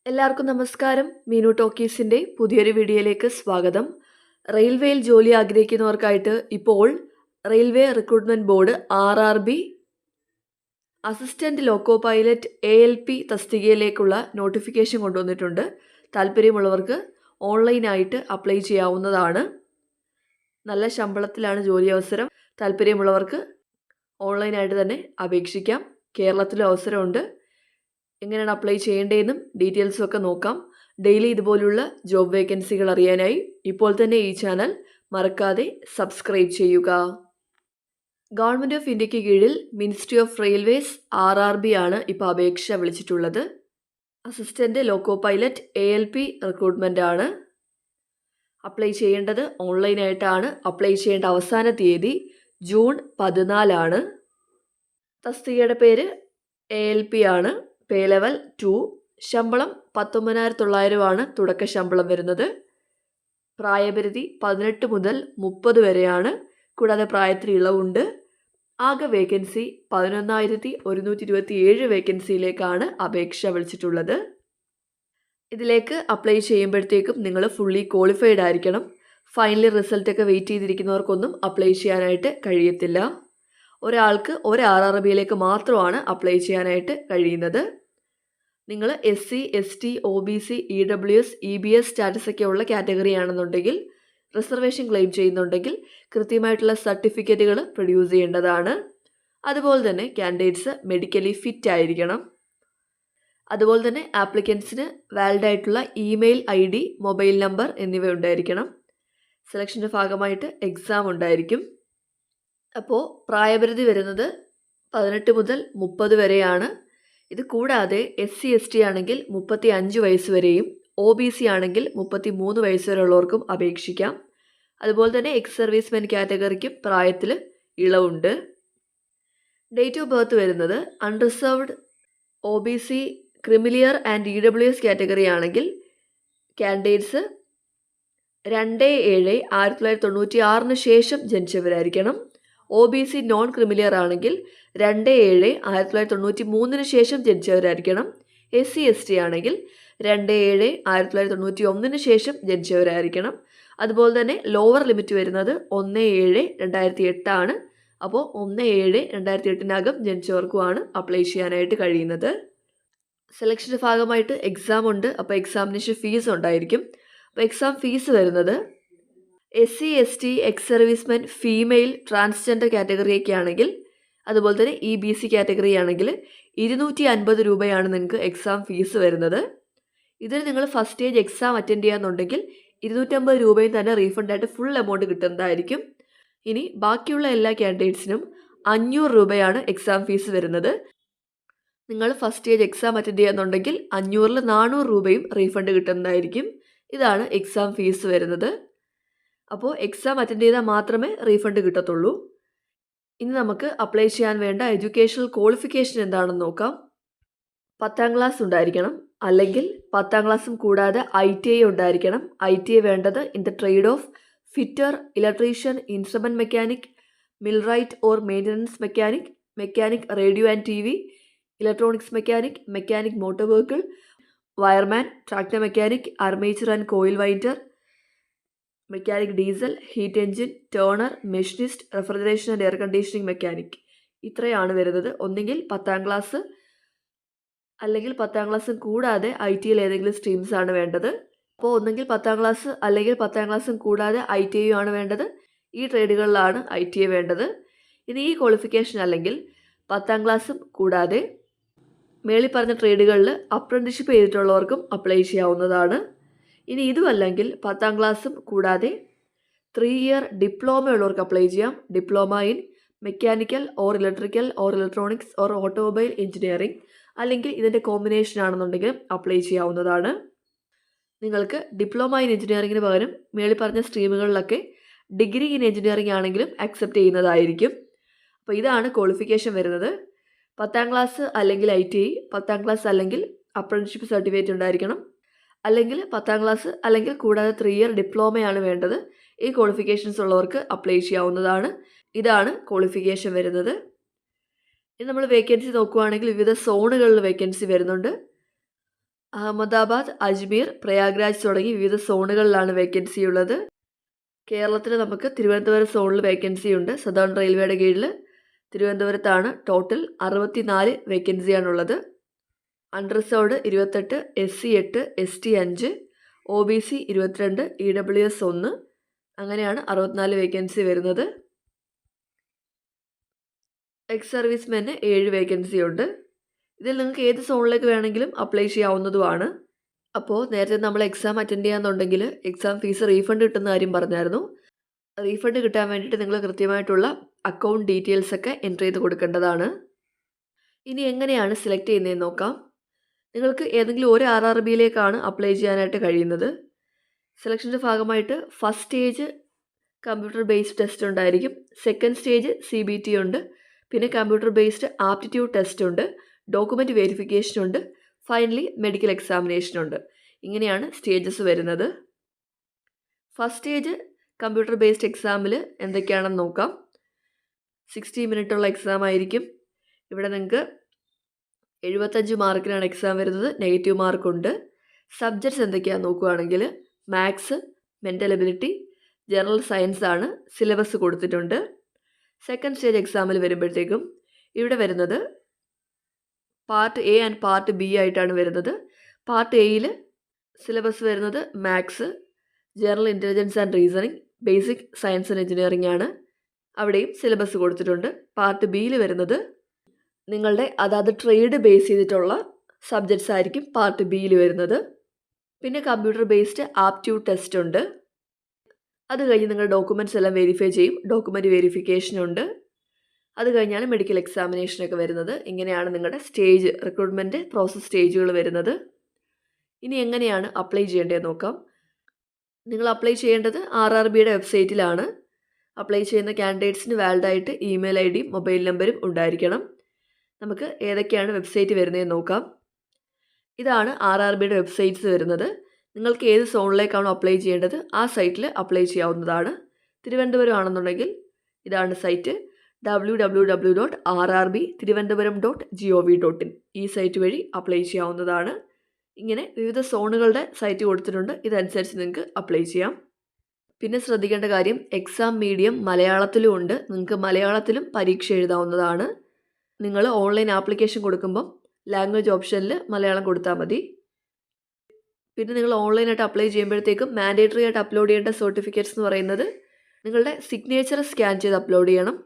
എല്ലാവർക്കും നമസ്കാരം. മീനു ടോക്കീസിൻ്റെ പുതിയൊരു വീഡിയോയിലേക്ക് സ്വാഗതം. റെയിൽവേയിൽ ജോലി ആഗ്രഹിക്കുന്നവർക്കായിട്ട് ഇപ്പോൾ railway recruitment board RRB assistant loco pilot ALP തസ്തികയിലേക്കുള്ള നോട്ടിഫിക്കേഷൻ കൊണ്ടുവന്നിട്ടുണ്ട്. താല്പര്യമുള്ളവർക്ക് ഓൺലൈനായിട്ട് അപ്ലൈ ചെയ്യാവുന്നതാണ്. നല്ല ശമ്പളത്തിലാണ് ജോലി അവസരം. താല്പര്യമുള്ളവർക്ക് ഓൺലൈനായിട്ട് തന്നെ അപേക്ഷിക്കാം. കേരളത്തിലും അവസരമുണ്ട്. എങ്ങനെയാണ് അപ്ലൈ ചെയ്യേണ്ടതെന്നും ഡീറ്റെയിൽസും ഒക്കെ നോക്കാം. ഡെയിലി ഇതുപോലുള്ള ജോബ് വേക്കൻസികൾ അറിയാനായി ഇപ്പോൾ തന്നെ ഈ ചാനൽ മറക്കാതെ സബ്സ്ക്രൈബ് ചെയ്യുക. ഗവൺമെൻറ് ഓഫ് ഇന്ത്യക്ക് കീഴിൽ മിനിസ്ട്രി ഓഫ് റെയിൽവേസ് RRB ആണ് ഇപ്പോൾ അപേക്ഷ വിളിച്ചിട്ടുള്ളത്. Assistant loco pilot ALP recruitment ആണ്. അപ്ലൈ ചെയ്യേണ്ടത് ഓൺലൈനായിട്ടാണ്. അപ്ലൈ ചെയ്യേണ്ട അവസാന തീയതി ജൂൺ 14 ആണ്. തസ്തികയുടെ പേര് ALP ആണ്. പേ ലെവൽ 2. ശമ്പളം 19,900 ആണ് തുടക്ക ശമ്പളം വരുന്നത്. പ്രായപരിധി 18 മുതൽ 30 വരെയാണ്. കൂടാതെ പ്രായത്തിൽ ഇളവുണ്ട്. ആകെ വേക്കൻസി 11,127 വേക്കൻസിയിലേക്കാണ് അപേക്ഷ വിളിച്ചിട്ടുള്ളത്. ഇതിലേക്ക് അപ്ലൈ ചെയ്യുമ്പോഴത്തേക്കും നിങ്ങൾ ഫുള്ളി ക്വാളിഫൈഡ് ആയിരിക്കണം. ഫൈനൽ റിസൾട്ടൊക്കെ വെയിറ്റ് ചെയ്തിരിക്കുന്നവർക്കൊന്നും അപ്ലൈ ചെയ്യാനായിട്ട് കഴിയത്തില്ല. ഒരാൾക്ക് ഒരു RRBയിലേക്ക് മാത്രമാണ് അപ്ലൈ ചെയ്യാനായിട്ട് കഴിയുന്നത്. നിങ്ങൾ SC, ST, OBC, EWS, EBS സ്റ്റാറ്റസൊക്കെ ഉള്ള കാറ്റഗറി ആണെന്നുണ്ടെങ്കിൽ, റിസർവേഷൻ ക്ലെയിം ചെയ്യുന്നുണ്ടെങ്കിൽ കൃത്യമായിട്ടുള്ള സർട്ടിഫിക്കറ്റുകൾ പ്രൊഡ്യൂസ് ചെയ്യേണ്ടതാണ്. അതുപോലെ തന്നെ കാൻഡിഡേറ്റ്സ് മെഡിക്കലി ഫിറ്റ് ആയിരിക്കണം. അതുപോലെ തന്നെ ആപ്ലിക്കൻസിന് വാലിഡ് ആയിട്ടുള്ള ഇമെയിൽ ID, മൊബൈൽ നമ്പർ എന്നിവ ഉണ്ടായിരിക്കണം. സെലക്ഷൻ്റെ ഭാഗമായിട്ട് എക്സാം ഉണ്ടായിരിക്കും. അപ്പോൾ പ്രായപരിധി വരുന്നത് 18 മുതൽ 30 വരെയാണ്. ഇത് കൂടാതെ SC, ST ആണെങ്കിൽ 35 വയസ്സ് വരെയും OBC ആണെങ്കിൽ 33 വയസ്സ് വരെയുള്ളവർക്കും അപേക്ഷിക്കാം. അതുപോലെ തന്നെ എക്സ് സർവീസ്മെൻ കാറ്റഗറിക്കും പ്രായത്തിൽ ഇളവുണ്ട്. ഡേറ്റ് ഓഫ് ബർത്ത് വരുന്നത് unreserved OBC, creamy layer and EWS category ആണെങ്കിൽ കാൻഡിഡേറ്റ്സ് 2/7/1996 ശേഷം ജനിച്ചവരായിരിക്കണം. OBC നോൺ ക്രിമിലിയർ ആണെങ്കിൽ 2/7/1993 ശേഷം ജനിച്ചവരായിരിക്കണം. SC, ST ആണെങ്കിൽ 2/7/1991 ശേഷം ജനിച്ചവരായിരിക്കണം. അതുപോലെ തന്നെ ലോവർ ലിമിറ്റ് വരുന്നത് 1/7/2008 ആണ്. അപ്പോൾ 1/7/2008 ജനിച്ചവർക്കുമാണ് അപ്ലൈ ചെയ്യാനായിട്ട് കഴിയുന്നത്. സെലക്ഷൻ്റെ ഭാഗമായിട്ട് എക്സാം ഉണ്ട്. അപ്പോൾ എക്സാമിനേഷൻ ഫീസ് ഉണ്ടായിരിക്കും. അപ്പോൾ എക്സാം ഫീസ് വരുന്നത് SC, ST, ex servicemen, female, transgender കാറ്റഗറിയൊക്കെ ആണെങ്കിൽ, അതുപോലെ തന്നെ EBC കാറ്റഗറി ആണെങ്കിൽ 250 രൂപയാണ് നിങ്ങൾക്ക് എക്സാം ഫീസ് വരുന്നത്. ഇതിന് നിങ്ങൾ ഫസ്റ്റ് സ്റ്റേജ് എക്സാം അറ്റൻഡ് ചെയ്യാന്നുണ്ടെങ്കിൽ 250 രൂപയും തന്നെ റീഫണ്ടായിട്ട് ഫുൾ എമൗണ്ട് കിട്ടുന്നതായിരിക്കും. ഇനി ബാക്കിയുള്ള എല്ലാ കാൻഡിഡേറ്റ്സിനും 500 രൂപയാണ് എക്സാം ഫീസ് വരുന്നത്. നിങ്ങൾ ഫസ്റ്റ് സ്റ്റേജ് എക്സാം അറ്റൻഡ് ചെയ്യാന്നുണ്ടെങ്കിൽ 500-ൽ 400 രൂപയും റീഫണ്ട് കിട്ടുന്നതായിരിക്കും. ഇതാണ് എക്സാം ഫീസ് വരുന്നത്. അപ്പോൾ എക്സാം അറ്റൻഡ് ചെയ്താൽ മാത്രമേ റീഫണ്ട് കിട്ടത്തുള്ളൂ. ഇനി നമുക്ക് അപ്ലൈ ചെയ്യാൻ വേണ്ട എഡ്യൂക്കേഷണൽ ക്വാളിഫിക്കേഷൻ എന്താണെന്ന് നോക്കാം. 10ാം ക്ലാസ് ഉണ്ടായിരിക്കണം. അല്ലെങ്കിൽ 10ാം ക്ലാസ്സും കൂടാതെ ITI ഉണ്ടായിരിക്കണം. ITI വേണ്ടത് in the trade off fitter, electrician, instrument mechanic, millwright or maintenance mechanic, mechanic radio and TV, electronics mechanic, mechanic motor vehicle, wireman, tractor mechanic, armature and coil winder, mechanic diesel, heat engine, turner, machinist, refrigeration and air conditioning mechanic. ഇത്രയാണ് വരുന്നത്. ഒന്നുകിൽ 10ാം class അല്ലെങ്കിൽ 10ാം ക്ലാസ്സും കൂടാതെ ITIയിൽ ഏതെങ്കിലും streams ആണ് വേണ്ടത്. അപ്പോൾ ഒന്നെങ്കിൽ 10ാം ക്ലാസ് അല്ലെങ്കിൽ 10ാം ക്ലാസ്സും കൂടാതെ ITI ആണ് വേണ്ടത്. ഈ ട്രേഡുകളിലാണ് ITI വേണ്ടത്. ഇനി ഈ ക്വാളിഫിക്കേഷൻ അല്ലെങ്കിൽ 10ാം ക്ലാസ്സും കൂടാതെ മേളിൽ പറഞ്ഞ ട്രേഡുകളിൽ അപ്രന്റീഷിപ്പ് ചെയ്തിട്ടുള്ളവർക്കും അപ്ലൈ ചെയ്യാവുന്നതാണ്. ഇനി ഇതുമല്ലെങ്കിൽ 10ാം ക്ലാസ്സും കൂടാതെ 3 ഇയർ ഡിപ്ലോമ ഉള്ളവർക്ക് അപ്ലൈ ചെയ്യാം. Diploma in mechanical or electrical or electronics or automobile engineering, അല്ലെങ്കിൽ ഇതിൻ്റെ കോമ്പിനേഷൻ ആണെന്നുണ്ടെങ്കിലും അപ്ലൈ ചെയ്യാവുന്നതാണ്. നിങ്ങൾക്ക് ഡിപ്ലോമ ഇൻ എഞ്ചിനീയറിംഗിന് പകരം മേളിൽ പറഞ്ഞ സ്ട്രീമുകളിലൊക്കെ ഡിഗ്രി ഇൻ എഞ്ചിനീയറിംഗ് ആണെങ്കിലും അക്സെപ്റ്റ് ചെയ്യുന്നതായിരിക്കും. അപ്പോൾ ഇതാണ് ക്വാളിഫിക്കേഷൻ വരുന്നത്. 10ാം ക്ലാസ് അല്ലെങ്കിൽ ITI, 10ാം ക്ലാസ് അല്ലെങ്കിൽ അപ്രന്റീഷിപ്പ് സർട്ടിഫിക്കറ്റ് ഉണ്ടായിരിക്കണം. അല്ലെങ്കിൽ 10ാം ക്ലാസ് അല്ലെങ്കിൽ കൂടാതെ 3 ഇയർ ഡിപ്ലോമയാണ് വേണ്ടത്. ഈ ക്വാളിഫിക്കേഷൻസ് ഉള്ളവർക്ക് അപ്ലൈ ചെയ്യാവുന്നതാണ്. ഇതാണ് ക്വാളിഫിക്കേഷൻ വരുന്നത്. ഇനി നമ്മൾ വേക്കൻസി നോക്കുകയാണെങ്കിൽ വിവിധ സോണുകളിൽ വേക്കൻസി വരുന്നുണ്ട്. അഹമ്മദാബാദ്, അജ്മീർ, പ്രയാഗ്രാജ് തുടങ്ങി വിവിധ സോണുകളിലാണ് വേക്കൻസി ഉള്ളത്. കേരളത്തിൽ നമുക്ക് തിരുവനന്തപുരം സോണിൽ വേക്കൻസി ഉണ്ട്. സദേൺ റെയിൽവേയുടെ കീഴിൽ തിരുവനന്തപുരത്താണ് ടോട്ടൽ 64 വേക്കൻസിയാണുള്ളത്. Unreserved 28, SC 8, ST 5, OBC 22, EWS 1, അങ്ങനെയാണ് 64 വേക്കൻസി വരുന്നത്. എക്സ് സർവീസ്മെന് 7 വേക്കൻസി ഉണ്ട്. ഇതിൽ നിങ്ങൾക്ക് ഏത് സോണിലേക്ക് വേണമെങ്കിലും അപ്ലൈ ചെയ്യാവുന്നതുമാണ്. അപ്പോൾ നേരത്തെ നമ്മൾ എക്സാം അറ്റൻഡ് ചെയ്യാന്നുണ്ടെങ്കിൽ എക്സാം ഫീസ് റീഫണ്ട് കിട്ടുന്ന കാര്യം പറഞ്ഞായിരുന്നു. റീഫണ്ട് കിട്ടാൻ വേണ്ടിയിട്ട് നിങ്ങൾ കൃത്യമായിട്ടുള്ള അക്കൗണ്ട് ഡീറ്റെയിൽസ് ഒക്കെ എൻ്റർ ചെയ്ത് കൊടുക്കേണ്ടതാണ്. ഇനി എങ്ങനെയാണ് സെലക്ട് ചെയ്യുന്നതെന്ന് നോക്കാം. നിങ്ങൾക്ക് ഏതെങ്കിലും ഒരു RRBയിലേക്കാണ് അപ്ലൈ ചെയ്യാനായിട്ട് കഴിയുന്നത്. സെലക്ഷൻ്റെ ഭാഗമായിട്ട് first stage computer based test ഉണ്ടായിരിക്കും. സെക്കൻഡ് സ്റ്റേജ് CBT ഉണ്ട്. പിന്നെ കമ്പ്യൂട്ടർ ബേസ്ഡ് ആപ്റ്റിറ്റ്യൂഡ് ടെസ്റ്റ് ഉണ്ട്. ഡോക്യുമെൻറ്റ് വെരിഫിക്കേഷൻ ഉണ്ട്. ഫൈനലി മെഡിക്കൽ എക്സാമിനേഷൻ ഉണ്ട്. ഇങ്ങനെയാണ് സ്റ്റേജസ് വരുന്നത്. ഫസ്റ്റ് സ്റ്റേജ് കമ്പ്യൂട്ടർ ബേസ്ഡ് എക്സാമിൽ എന്തൊക്കെയാണെന്ന് നോക്കാം. 60 മിനിറ്റുള്ള എക്സാം ആയിരിക്കും. ഇവിടെ നിങ്ങൾക്ക് 75 മാർക്കിനാണ് എക്സാം വരുന്നത്. നെഗറ്റീവ് മാർക്കുണ്ട്. സബ്ജക്ട്സ് എന്തൊക്കെയാണെന്ന് നോക്കുകയാണെങ്കിൽ maths, mental ability, general science ആണ് സിലബസ് കൊടുത്തിട്ടുണ്ട്. സെക്കൻഡ് സ്റ്റേജ് എക്സാമിൽ വരുമ്പോഴത്തേക്കും ഇവിടെ വരുന്നത് part A and part B ആയിട്ടാണ് വരുന്നത്. പാർട്ട് Aയിൽ സിലബസ് വരുന്നത് maths, general intelligence and reasoning, basic science and engineering ആണ്. അവിടെയും സിലബസ് കൊടുത്തിട്ടുണ്ട്. പാർട്ട് Bയിൽ വരുന്നത് നിങ്ങളുടെ അതാത് ട്രേഡ് ബേസ് ചെയ്തിട്ടുള്ള സബ്ജക്ട്സ് ആയിരിക്കും പാർട്ട് Bയിൽ വരുന്നത്. പിന്നെ കമ്പ്യൂട്ടർ ബേസ്ഡ് ആപ്റ്റ്യൂഡ് ടെസ്റ്റ് ഉണ്ട്. അത് കഴിഞ്ഞ് നിങ്ങളുടെ ഡോക്യുമെൻറ്റ്സ് എല്ലാം വെരിഫൈ ചെയ്യും. ഡോക്യുമെൻറ്റ് വെരിഫിക്കേഷൻ ഉണ്ട്. അത് കഴിഞ്ഞാണ് മെഡിക്കൽ എക്സാമിനേഷനൊക്കെ വരുന്നത്. ഇങ്ങനെയാണ് നിങ്ങളുടെ സ്റ്റേജ് റിക്രൂട്ട്മെൻറ്റ് പ്രോസസ് സ്റ്റേജുകൾ വരുന്നത്. ഇനി എങ്ങനെയാണ് അപ്ലൈ ചെയ്യേണ്ടതെന്ന് നോക്കാം. നിങ്ങൾ അപ്ലൈ ചെയ്യേണ്ടത് RRBയുടെ വെബ്സൈറ്റിലാണ്. അപ്ലൈ ചെയ്യുന്ന കാൻഡിഡേറ്റ്സിന് വാലിഡായിട്ട് ഇമെയിൽ ID മൊബൈൽ നമ്പരും ഉണ്ടായിരിക്കണം. നമുക്ക് ഏതൊക്കെയാണ് വെബ്സൈറ്റ് വരുന്നതെന്ന് നോക്കാം. ഇതാണ് RRBയുടെ വെബ്സൈറ്റ്സ് വരുന്നത്. നിങ്ങൾക്ക് ഏത് സോണിലേക്കാണോ അപ്ലൈ ചെയ്യേണ്ടത് ആ സൈറ്റിൽ അപ്ലൈ ചെയ്യാവുന്നതാണ്. തിരുവനന്തപുരം ആണെന്നുണ്ടെങ്കിൽ ഇതാണ് സൈറ്റ് www.rrbtiruvananthapuram.gov.in. ഈ സൈറ്റ് വഴി അപ്ലൈ ചെയ്യാവുന്നതാണ്. ഇങ്ങനെ വിവിധ സോണുകളുടെ സൈറ്റ് കൊടുത്തിട്ടുണ്ട്. ഇതനുസരിച്ച് നിങ്ങൾക്ക് അപ്ലൈ ചെയ്യാം. പിന്നെ ശ്രദ്ധിക്കേണ്ട കാര്യം, എക്സാം മീഡിയം മലയാളത്തിലും ഉണ്ട്. നിങ്ങൾക്ക് മലയാളത്തിലും പരീക്ഷ എഴുതാവുന്നതാണ്. നിങ്ങൾ ഓൺലൈൻ ആപ്ലിക്കേഷൻ കൊടുക്കുമ്പം ലാംഗ്വേജ് ഓപ്ഷനിൽ മലയാളം കൊടുത്താൽ മതി. പിന്നെ നിങ്ങൾ ഓൺലൈനായിട്ട് അപ്ലൈ ചെയ്യുമ്പോഴത്തേക്കും മാൻഡേറ്ററി ആയിട്ട് അപ്ലോഡ് ചെയ്യേണ്ട സർട്ടിഫിക്കറ്റ്സ് എന്ന് പറയുന്നത് നിങ്ങളുടെ സിഗ്നേച്ചർ സ്കാൻ ചെയ്ത് അപ്ലോഡ് ചെയ്യണം,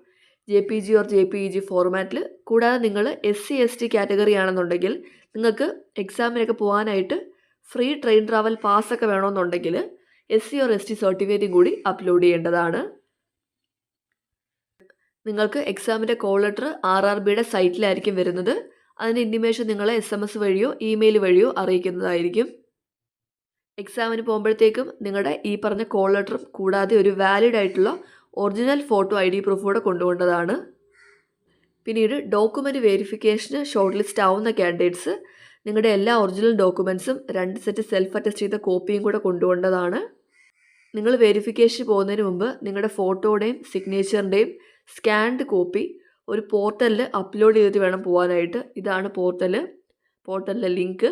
JPG ഓർ JPEG ഫോർമാറ്റിൽ. കൂടാതെ നിങ്ങൾ SC ST കാറ്റഗറി ആണെന്നുണ്ടെങ്കിൽ നിങ്ങൾക്ക് എക്സാമിനൊക്കെ പോകാനായിട്ട് ഫ്രീ ട്രെയിൻ ട്രാവൽ പാസ്സൊക്കെ വേണമെന്നുണ്ടെങ്കിൽ SC ഓർ ST സർട്ടിഫിക്കറ്റും കൂടി അപ്ലോഡ് ചെയ്യേണ്ടതാണ്. നിങ്ങൾക്ക് എക്സാമിൻ്റെ കോൾ ലെറ്റർ RRBയുടെ സൈറ്റിലായിരിക്കും വരുന്നത്. അതിൻ്റെ ഇൻറ്റിമേഷൻ നിങ്ങളെ SMS വഴിയോ ഇമെയിൽ വഴിയോ അറിയിക്കുന്നതായിരിക്കും. എക്സാമിന് പോകുമ്പോഴത്തേക്കും നിങ്ങളുടെ ഈ പറഞ്ഞ കോൾ ലെറ്ററും കൂടാതെ ഒരു വാലിഡ് ആയിട്ടുള്ള ഒറിജിനൽ ഫോട്ടോ ID പ്രൂഫ് കൂടെ കൊണ്ടുപോകേണ്ടതാണ്. പിന്നീട് ഡോക്യുമെൻറ്റ് വെരിഫിക്കേഷന് ഷോർട്ട് ലിസ്റ്റ് ആവുന്ന കാൻഡിഡേറ്റ്സ് നിങ്ങളുടെ എല്ലാ ഒറിജിനൽ ഡോക്യുമെൻറ്റ്സും 2 സെറ്റ് സെൽഫ് അറ്റസ്റ്റ് ചെയ്ത കോപ്പിയും കൂടെ കൊണ്ടുപോകേണ്ടതാണ്. നിങ്ങൾ വെരിഫിക്കേഷൻ പോകുന്നതിന് മുമ്പ് നിങ്ങളുടെ ഫോട്ടോയുടെയും സിഗ്നേച്ചറിൻ്റെയും സ്കാൻഡ് കോപ്പി ഒരു പോർട്ടലിൽ അപ്ലോഡ് ചെയ്തിട്ട് വേണം പോകാനായിട്ട്. ഇതാണ് പോർട്ടലിലെ ലിങ്ക്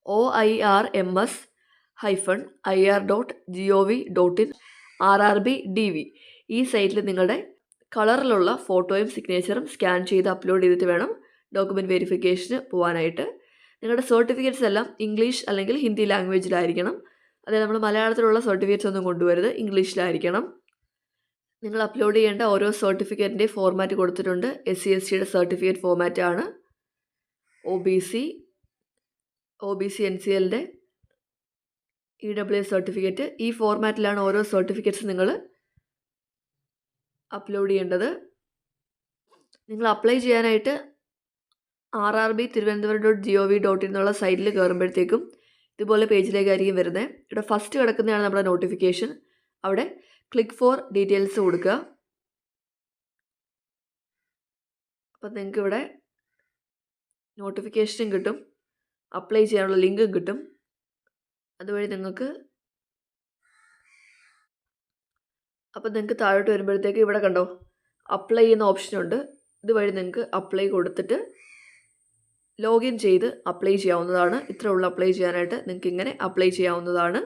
oirms-ir.gov.in RRBDV. ഈ സൈറ്റിൽ നിങ്ങളുടെ കളറിലുള്ള ഫോട്ടോയും സിഗ്നേച്ചറും സ്കാൻ ചെയ്ത് അപ്ലോഡ് ചെയ്തിട്ട് വേണം ഡോക്യുമെൻറ്റ് വെരിഫിക്കേഷന് പോകാനായിട്ട്. നിങ്ങളുടെ സർട്ടിഫിക്കറ്റ്സ് എല്ലാം ഇംഗ്ലീഷ് അല്ലെങ്കിൽ ഹിന്ദി ലാംഗ്വേജിലായിരിക്കണം. അതായത് നമ്മൾ മലയാളത്തിലുള്ള സർട്ടിഫിക്കറ്റ്സ് ഒന്നും കൊണ്ടുവരുത്, ഇംഗ്ലീഷിലായിരിക്കണം. നിങ്ങൾ അപ്ലോഡ് ചെയ്യേണ്ട ഓരോ സർട്ടിഫിക്കറ്റിൻ്റെ ഫോർമാറ്റ് കൊടുത്തിട്ടുണ്ട്. SC STയുടെ സർട്ടിഫിക്കറ്റ് ഫോർമാറ്റാണ്. OBC NCLൻ്റെ EWS സർട്ടിഫിക്കറ്റ്. ഈ ഫോർമാറ്റിലാണ് ഓരോ സർട്ടിഫിക്കറ്റ്സ് നിങ്ങൾ അപ്ലോഡ് ചെയ്യേണ്ടത്. നിങ്ങൾ അപ്ലൈ ചെയ്യാനായിട്ട് rrbtiruvananthapuram.gov.in എന്നുള്ള സൈറ്റിൽ കയറുമ്പോഴത്തേക്കും ഇതുപോലെ പേജിലേക്കായിരിക്കും വരുന്നത്. ഇവിടെ ഫസ്റ്റ് കിടക്കുന്നതാണ് നമ്മുടെ നോട്ടിഫിക്കേഷൻ. അവിടെ ക്ലിക്ക് ഫോർ ഡീറ്റെയിൽസ് കൊടുക്കുക. അപ്പം നിങ്ങൾക്ക് ഇവിടെ നോട്ടിഫിക്കേഷനും കിട്ടും, അപ്ലൈ ചെയ്യാനുള്ള ലിങ്കും കിട്ടും. അതുവഴി നിങ്ങൾക്ക് താഴോട്ട് വരുമ്പോഴത്തേക്ക് ഇവിടെ കണ്ടോ അപ്ലൈ ചെയ്യുന്ന ഓപ്ഷനുണ്ട്. ഇതുവഴി നിങ്ങൾക്ക് അപ്ലൈ കൊടുത്തിട്ട് ലോഗിൻ ചെയ്ത് അപ്ലൈ ചെയ്യാവുന്നതാണ്. ഇത്രയുള്ള അപ്ലൈ ചെയ്യാനായിട്ട് നിങ്ങൾക്ക് ഇങ്ങനെ അപ്ലൈ ചെയ്യാവുന്നതാണ്.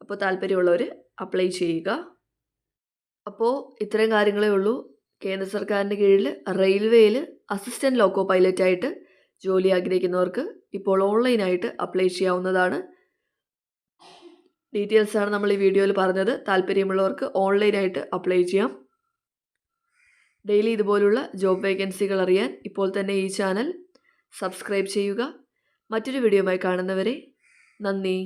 അപ്പോൾ താല്പര്യമുള്ളവർ അപ്ലൈ ചെയ്യുക. അപ്പോൾ ഇത്രയും കാര്യങ്ങളേ ഉള്ളൂ. കേന്ദ്ര സർക്കാരിൻ്റെ കീഴിൽ റെയിൽവേയിൽ അസിസ്റ്റൻറ്റ് ലോക്കോ പൈലറ്റായിട്ട് ജോലി ആഗ്രഹിക്കുന്നവർക്ക് ഇപ്പോൾ ഓൺലൈനായിട്ട് അപ്ലൈ ചെയ്യാവുന്നതാണ്. ഡീറ്റെയിൽസാണ് നമ്മൾ ഈ വീഡിയോയിൽ പറഞ്ഞത്. താല്പര്യമുള്ളവർക്ക് ഓൺലൈനായിട്ട് അപ്ലൈ ചെയ്യാം. ഡെയിലി ഇതുപോലുള്ള ജോബ് വേക്കൻസികൾ അറിയാൻ ഇപ്പോൾ തന്നെ ഈ ചാനൽ സബ്സ്ക്രൈബ് ചെയ്യുക. മറ്റൊരു വീഡിയോയുമായി കാണുന്നവരെ നന്ദി.